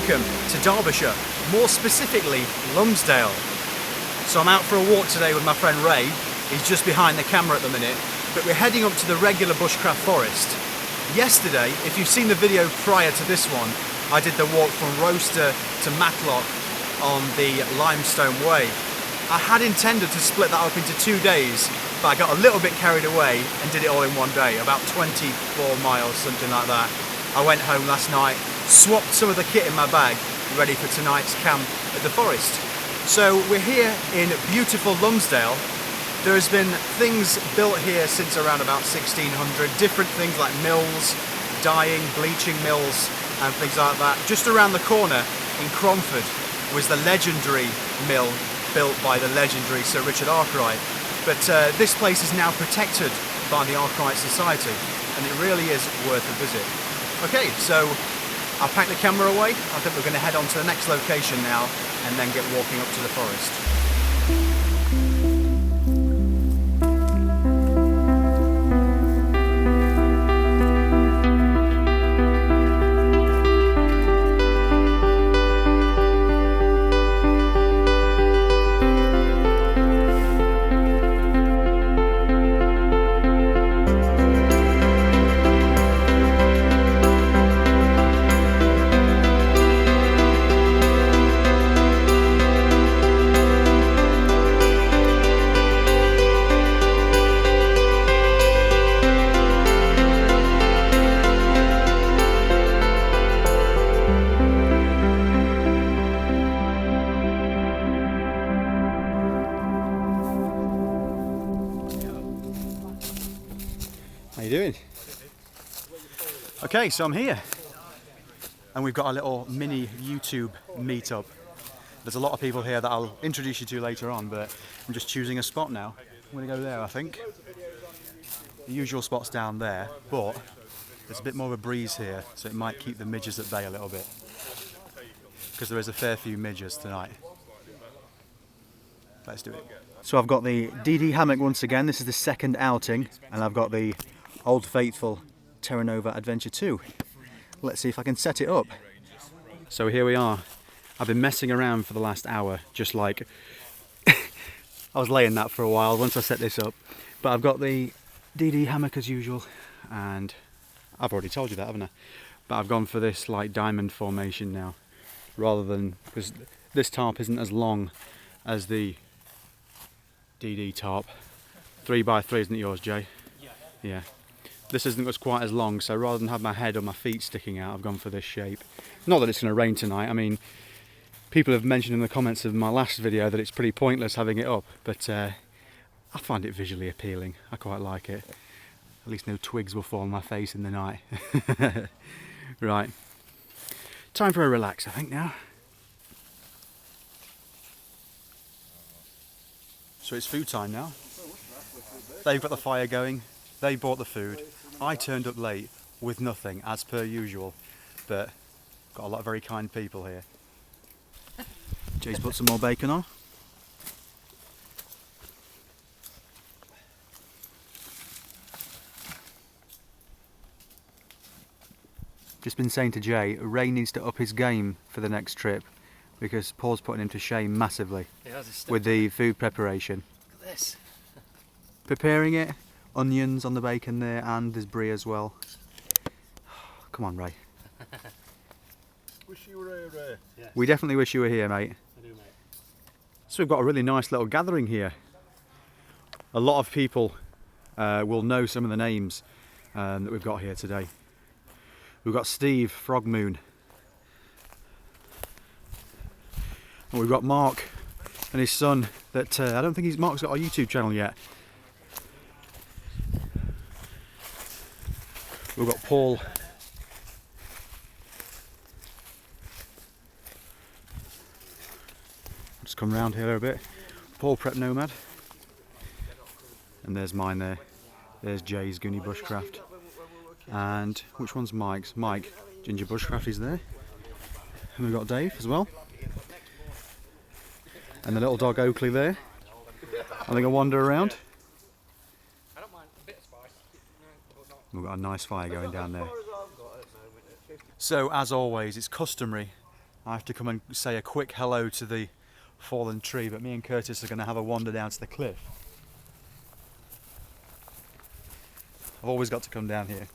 welcome to Derbyshire, more specifically Lumsdale. So I'm out for a walk today with my friend Ray. He's just behind the camera at the minute, but we're heading up to the regular Bushcraft forest. Yesterday, if you've seen the video prior to this one, I did the walk from Roaster to Matlock on the Limestone Way. I had intended to split that up into 2 days, but I got a little bit carried away and did it all in one day, about 24 miles, something like that. I went home last night, swapped some of the kit in my bag, ready for tonight's camp at the forest. So we're here in beautiful Lumsdale. There has been things built here since around about 1600, different things like mills, dyeing, bleaching mills and things like that. Just around the corner in Cromford was the legendary mill built by the legendary Sir Richard Arkwright. But this place is now protected by the Arkwright Society and it really is worth a visit. Okay, so I'll pack the camera away. I think we're going to head on to the next location now and then get walking up to the forest. How you doing? Okay, so I'm here and we've got a little mini YouTube meetup. There's a lot of people here that I'll introduce you to later on, but I'm just choosing a spot now. I'm going to go there, I think. The usual spot's down there, but there's a bit more of a breeze here, so it might keep the midges at bay a little bit, because there is a fair few midges tonight. Let's do it. So I've got the DD Hammock once again. This is the second outing, and I've got the Old Faithful Terra Adventure 2. Let's see if I can set it up. So here we are. I've been messing around for the last hour, just like I was laying that for a while once I set this up. But I've got the DD Hammock as usual, and I've already told you that, haven't I? But I've gone for this like diamond formation now, rather than, because this tarp isn't as long as the DD tarp. 3x3, isn't it yours, Jay? Yeah. This isn't quite as long, so rather than have my head or my feet sticking out, I've gone for this shape. Not that it's going to rain tonight. I mean, people have mentioned in the comments of my last video that it's pretty pointless having it up, but I find it visually appealing. I quite like it. At least no twigs will fall on my face in the night. Right. Time for a relax, I think, now. So it's food time now. They've got the fire going. They bought the food. I turned up late with nothing, as per usual, but got a lot of very kind people here. Jay's put some more bacon on. Just been saying to Jay, Ray needs to up his game for the next trip, because Paul's putting him to shame massively with the food preparation. Look at this. Preparing it, onions on the bacon there, and there's brie as well. Come on, Ray. Wish you were here, Ray. Yes. We definitely wish you were here, mate. I do, mate. So we've got a really nice little gathering here. A lot of people will know some of the names that we've got here today. We've got Steve Frogmoon. And we've got Mark and his son that I don't think Mark's got a YouTube channel yet. We've got Paul. Just come round here a bit. Paul Prep Nomad. And there's mine there. There's Jay's Goonie Bushcraft. And which one's Mike's? Mike Ginger Bushcraft is there. And we've got Dave as well. And the little dog Oakley there. I think I'll wander around. We've got a nice fire going down there. So as always, it's customary I have to come and say a quick hello to the fallen tree, but me and Curtis are going to have a wander down to the cliff. I've always got to come down here.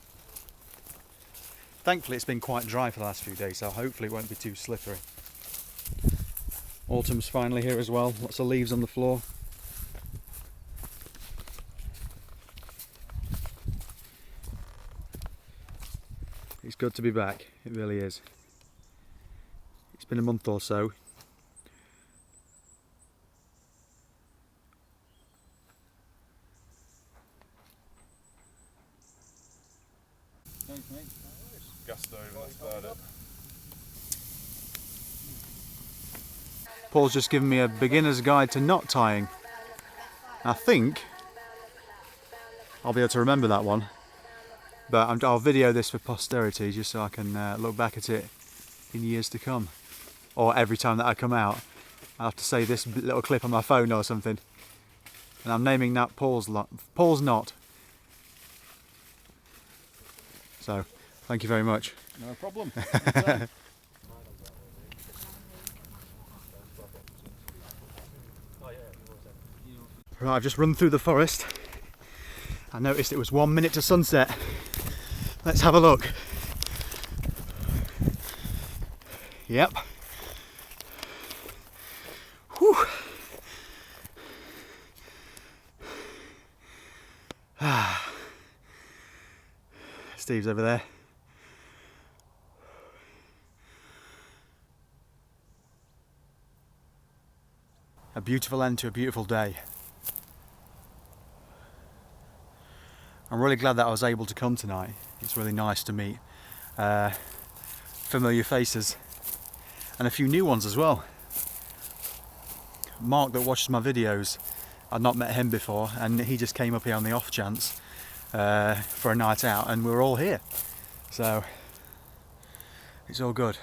Thankfully it's been quite dry for the last few days, so hopefully it won't be too slippery. Autumn's finally here as well, lots of leaves on the floor. It's good to be back, it really is. It's been a month or so. Thanks, mate. Gusto over, that's about it. Paul's just given me a beginner's guide to knot tying. I think I'll be able to remember that one, but I'll video this for posterity just so I can look back at it in years to come. Or every time that I come out, I'll have to say this little clip on my phone or something. And I'm naming that Paul's knot. So, thank you very much. No problem. Right, I've just run through the forest. I noticed it was 1 minute to sunset. Let's have a look. Yep. Whew. Steve's over there. A beautiful end to a beautiful day. I'm really glad that I was able to come tonight. It's really nice to meet familiar faces and a few new ones as well. Mark, that watches my videos, I'd not met him before, and he just came up here on the off chance for a night out, and we're all here, so it's all good.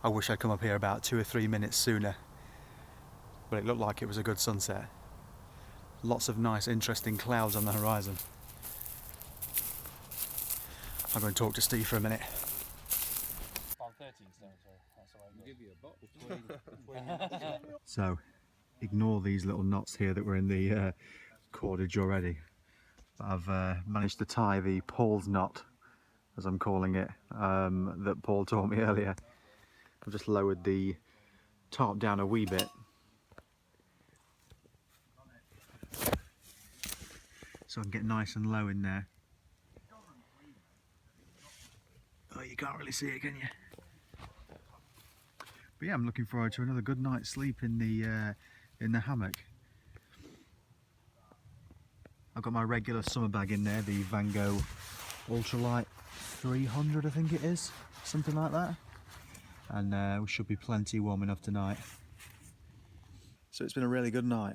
I wish I'd come up here about 2 or 3 minutes sooner, but it looked like it was a good sunset. Lots of nice interesting clouds on the horizon. I'll go and talk to Steve for a minute. So, ignore these little knots here that were in the cordage already. I've managed to tie the Paul's knot, as I'm calling it, that Paul taught me earlier. I've just lowered the tarp down a wee bit, so I can get nice and low in there. Oh, you can't really see it, can you? But yeah, I'm looking forward to another good night's sleep in the hammock. I've got my regular summer bag in there, the Van Gogh Ultralight 300, I think it is, something like that. And we should be plenty warm enough tonight. So it's been a really good night.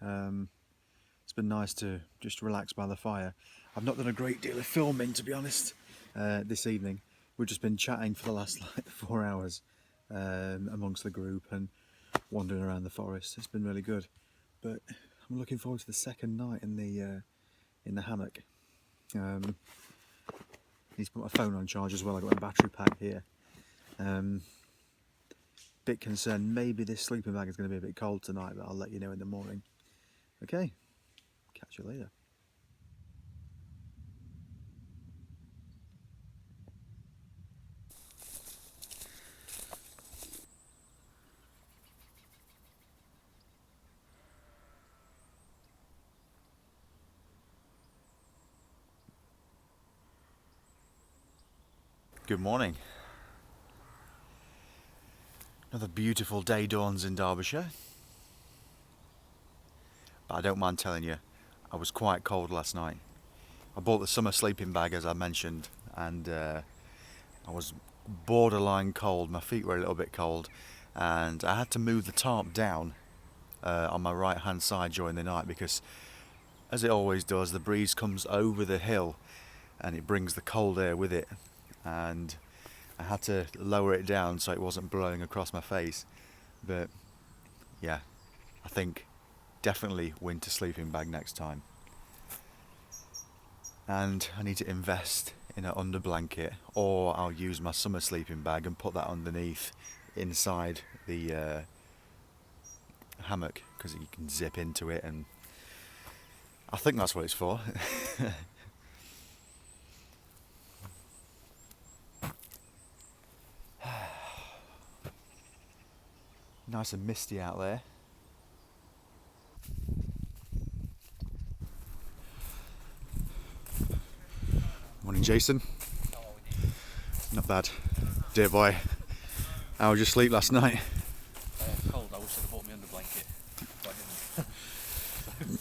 It's been nice to just relax by the fire. I've not done a great deal of filming, to be honest, this evening. We've just been chatting for the last like 4 hours amongst the group and wandering around the forest. It's been really good. But I'm looking forward to the second night in the hammock. Need to put my phone on charge as well. I've got my battery pack here. Bit concerned maybe this sleeping bag is going to be a bit cold tonight, but I'll let you know in the morning. Okay, catch you later. Good morning. Another beautiful day dawns in Derbyshire. But I don't mind telling you, I was quite cold last night. I bought the summer sleeping bag, as I mentioned, and I was borderline cold. My feet were a little bit cold, and I had to move the tarp down on my right hand side during the night because, as it always does, the breeze comes over the hill and it brings the cold air with it, and I had to lower it down so it wasn't blowing across my face. But yeah, I think definitely winter sleeping bag next time. and I need to invest in an under blanket, or I'll use my summer sleeping bag and put that underneath inside the hammock, because you can zip into it, and I think that's what it's for. Nice and misty out there. Morning, Jason. Not bad. Dear boy, how was your sleep last night? Cold. I wish I'd have bought me under blanket. But I didn't.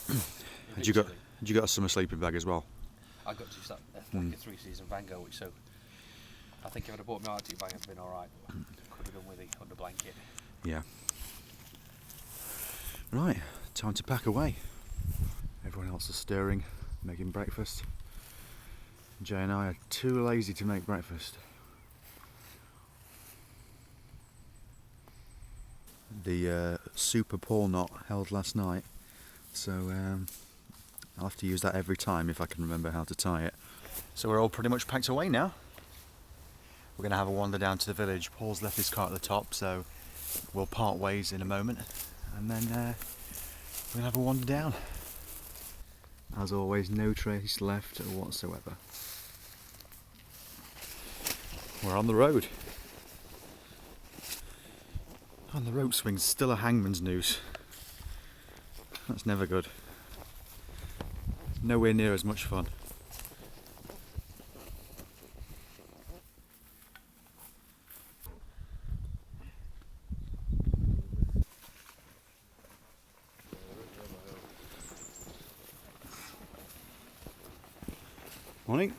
Had you got a summer sleeping bag as well? I got just that like a 3-season Vango, which so I think if I'd have bought my Arctic bag, I'd been alright. Could have done with the under blanket. Yeah. Right, time to pack away. Everyone else is stirring, making breakfast. Jay and I are too lazy to make breakfast. The super paw knot held last night, so I'll have to use that every time if I can remember how to tie it. So we're all pretty much packed away now. We're going to have a wander down to the village. Paul's left his car at the top, so we'll part ways in a moment, and then we'll have a wander down. As always, no trace left whatsoever. We're on the road. And the rope swing's still a hangman's noose. That's never good. Nowhere near as much fun. Morning.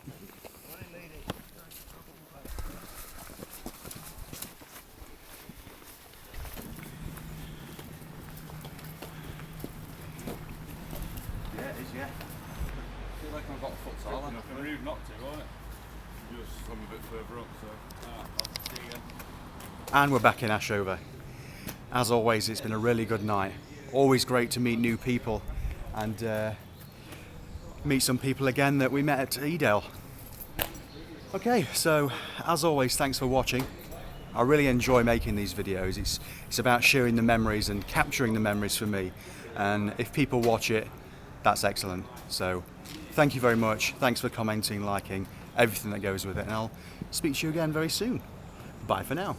Yeah, it is, yeah. I feel like I've got a foot taller. Enough for you not to, won't it? Just swim a bit further up, so. I'll see you again. And we're back in Ashover. As always, it's been a really good night. Always great to meet new people and meet some people again that we met at Edale. Okay, so as always, thanks for watching. I really enjoy making these videos. It's about sharing the memories and capturing the memories for me. And if people watch it, that's excellent. So thank you very much. Thanks for commenting, liking, everything that goes with it. And I'll speak to you again very soon. Bye for now.